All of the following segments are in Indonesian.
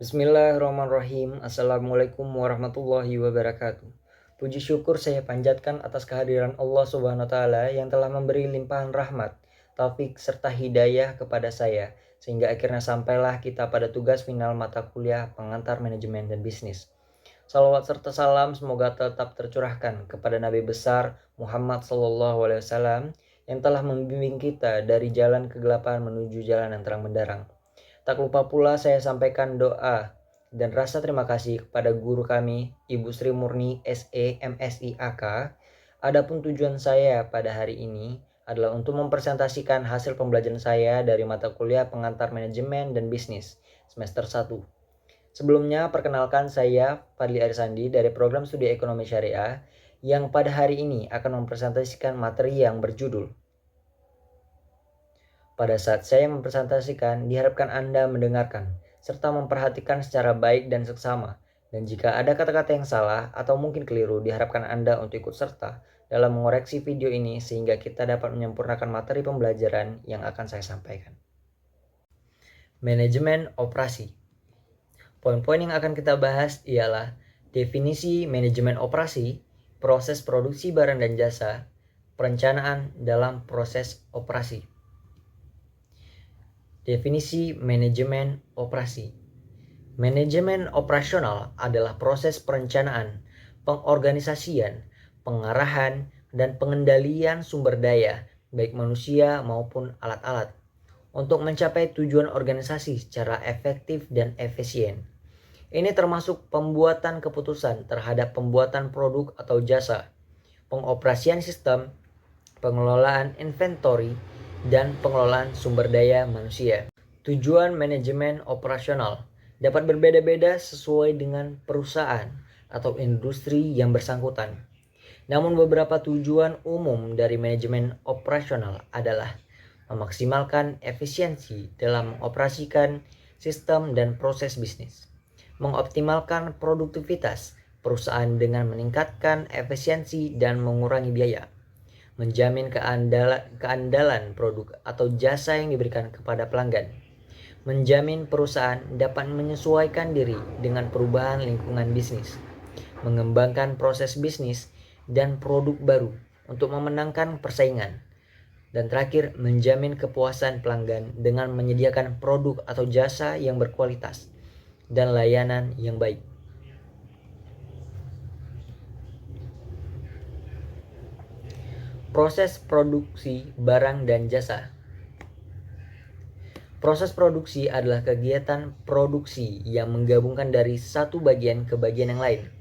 Bismillahirrahmanirrahim. Assalamualaikum warahmatullahi wabarakatuh. Puji syukur saya panjatkan atas kehadiran Allah Subhanahu wa taala yang telah memberi limpahan rahmat, taufik serta hidayah kepada saya sehingga akhirnya sampailah kita pada tugas final mata kuliah pengantar manajemen dan bisnis. Salawat serta salam semoga tetap tercurahkan kepada Nabi besar Muhammad SAW yang telah membimbing kita dari jalan kegelapan menuju jalan yang terang benderang. Tak lupa pula saya sampaikan doa dan rasa terima kasih kepada guru kami, Ibu Sri Murni SE MSI AK. Adapun tujuan saya pada hari ini adalah untuk mempresentasikan hasil pembelajaran saya dari mata kuliah pengantar manajemen dan bisnis semester 1. Sebelumnya perkenalkan saya Fadli Arisandi dari program studi ekonomi syariah yang pada hari ini akan mempresentasikan materi yang berjudul Pada saat saya mempresentasikan, diharapkan Anda mendengarkan, serta memperhatikan secara baik dan seksama. Dan jika ada kata-kata yang salah atau mungkin keliru, diharapkan Anda untuk ikut serta dalam mengoreksi video ini sehingga kita dapat menyempurnakan materi pembelajaran yang akan saya sampaikan. Manajemen operasi. Poin-poin yang akan kita bahas ialah definisi manajemen operasi, proses produksi barang dan jasa, perencanaan dalam proses operasi. Definisi manajemen operasi. Manajemen operasional adalah proses perencanaan, pengorganisasian, pengarahan, dan pengendalian sumber daya, baik manusia maupun alat-alat, untuk mencapai tujuan organisasi secara efektif dan efisien. Ini termasuk pembuatan keputusan terhadap pembuatan produk atau jasa, pengoperasian sistem, pengelolaan inventory, dan pengelolaan sumber daya manusia. Tujuan manajemen operasional dapat berbeda-beda sesuai dengan perusahaan atau industri yang bersangkutan. Namun beberapa tujuan umum dari manajemen operasional adalah memaksimalkan efisiensi dalam mengoperasikan sistem dan proses bisnis, mengoptimalkan produktivitas perusahaan dengan meningkatkan efisiensi dan mengurangi biaya, menjamin keandalan produk atau jasa yang diberikan kepada pelanggan, menjamin perusahaan dapat menyesuaikan diri dengan perubahan lingkungan bisnis, mengembangkan proses bisnis dan produk baru untuk memenangkan persaingan, dan terakhir menjamin kepuasan pelanggan dengan menyediakan produk atau jasa yang berkualitas dan layanan yang baik. Proses produksi barang dan jasa. Proses produksi adalah kegiatan produksi yang menggabungkan dari satu bagian ke bagian yang lain.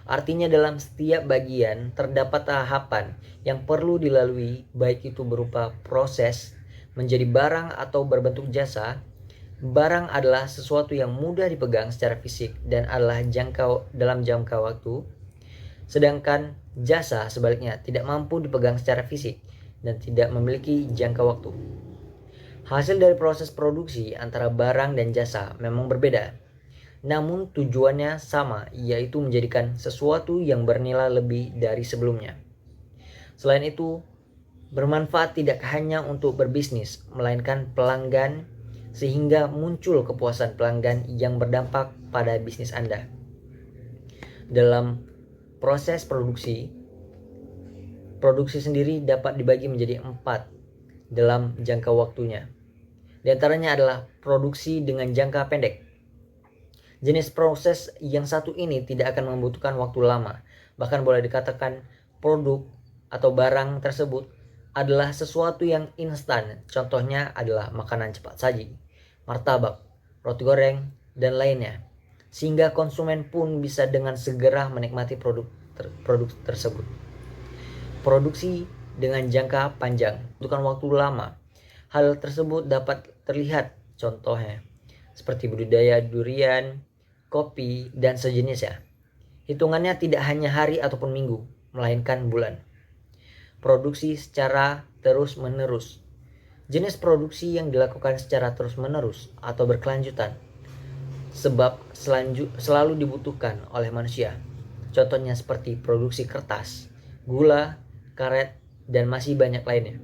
Artinya dalam setiap bagian terdapat tahapan yang perlu dilalui, baik itu berupa proses menjadi barang atau berbentuk jasa. Barang adalah sesuatu yang mudah dipegang secara fisik dan adalah dalam jangka waktu. Sedangkan jasa sebaliknya tidak mampu dipegang secara fisik dan tidak memiliki jangka waktu. Hasil dari proses produksi antara barang dan jasa memang berbeda, namun tujuannya sama, yaitu menjadikan sesuatu yang bernilai lebih dari sebelumnya. Selain itu, bermanfaat tidak hanya untuk berbisnis, melainkan pelanggan, sehingga muncul kepuasan pelanggan yang berdampak pada bisnis Anda. Dalam proses produksi sendiri dapat dibagi menjadi 4 dalam jangka waktunya. Di antaranya adalah produksi dengan jangka pendek. Jenis proses yang satu ini tidak akan membutuhkan waktu lama. Bahkan boleh dikatakan produk atau barang tersebut adalah sesuatu yang instan. Contohnya adalah makanan cepat saji, martabak, roti goreng, dan lainnya. Sehingga konsumen pun bisa dengan segera menikmati produk tersebut. Produksi dengan jangka panjang, butuhkan waktu lama. Hal tersebut dapat terlihat contohnya seperti budidaya durian, kopi, dan sejenisnya. Hitungannya tidak hanya hari ataupun minggu, melainkan bulan. Produksi secara terus-menerus. Jenis produksi yang dilakukan secara terus-menerus atau berkelanjutan sebab selalu dibutuhkan oleh manusia. Contohnya seperti produksi kertas, gula, karet, dan masih banyak lainnya.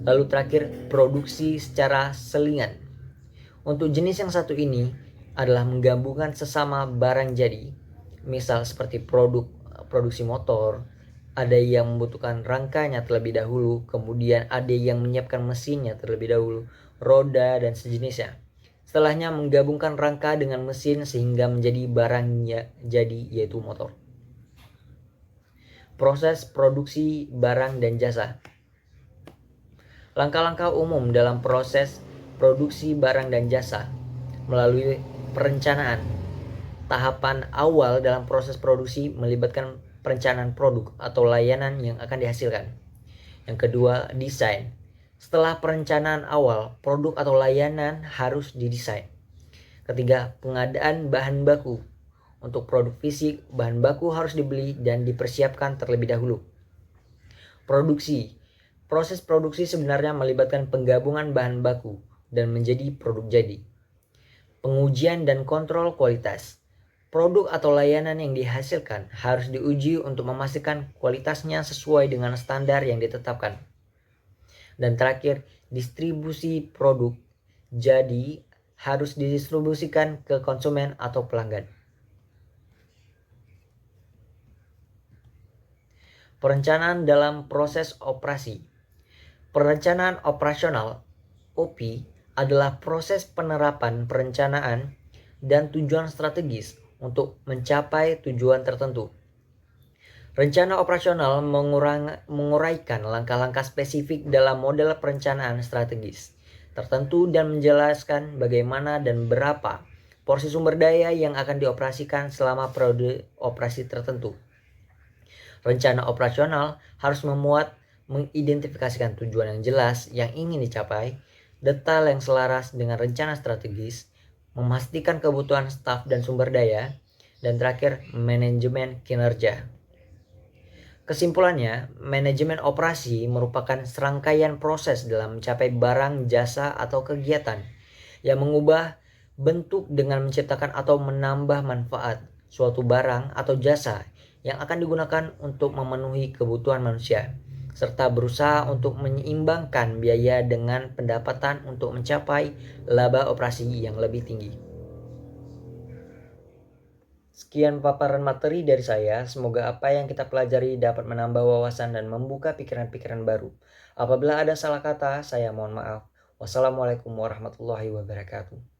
Lalu terakhir, produksi secara selingan. Untuk jenis yang satu ini adalah menggabungkan sesama barang jadi, misal seperti produksi motor. Ada yang membutuhkan rangkanya terlebih dahulu, kemudian ada yang menyiapkan mesinnya terlebih dahulu, roda dan sejenisnya. Setelahnya menggabungkan rangka dengan mesin sehingga menjadi barangnya jadi, yaitu motor. Proses produksi barang dan jasa. Langkah-langkah umum dalam proses produksi barang dan jasa melalui perencanaan. Tahapan awal dalam proses produksi melibatkan perencanaan produk atau layanan yang akan dihasilkan. Yang kedua, desain. Setelah perencanaan awal, produk atau layanan harus didesain. Ketiga, pengadaan bahan baku. Untuk produk fisik, bahan baku harus dibeli dan dipersiapkan terlebih dahulu. Produksi. Proses produksi sebenarnya melibatkan penggabungan bahan baku dan menjadi produk jadi. Pengujian dan kontrol kualitas. Produk atau layanan yang dihasilkan harus diuji untuk memastikan kualitasnya sesuai dengan standar yang ditetapkan. Dan terakhir, distribusi produk jadi harus didistribusikan ke konsumen atau pelanggan. Perencanaan dalam proses operasi. Perencanaan operasional (OP) adalah proses penerapan perencanaan dan tujuan strategis untuk mencapai tujuan tertentu. Rencana operasional menguraikan langkah-langkah spesifik dalam model perencanaan strategis tertentu dan menjelaskan bagaimana dan berapa porsi sumber daya yang akan dioperasikan selama periode operasi tertentu. Rencana operasional harus mengidentifikasikan tujuan yang jelas yang ingin dicapai, detail yang selaras dengan rencana strategis, memastikan kebutuhan staf dan sumber daya, dan terakhir manajemen kinerja. Kesimpulannya, manajemen operasi merupakan serangkaian proses dalam mencapai barang, jasa, atau kegiatan yang mengubah bentuk dengan menciptakan atau menambah manfaat suatu barang atau jasa yang akan digunakan untuk memenuhi kebutuhan manusia, serta berusaha untuk menyeimbangkan biaya dengan pendapatan untuk mencapai laba operasi yang lebih tinggi. Sekian paparan materi dari saya, semoga apa yang kita pelajari dapat menambah wawasan dan membuka pikiran-pikiran baru. Apabila ada salah kata, saya mohon maaf. Wassalamualaikum warahmatullahi wabarakatuh.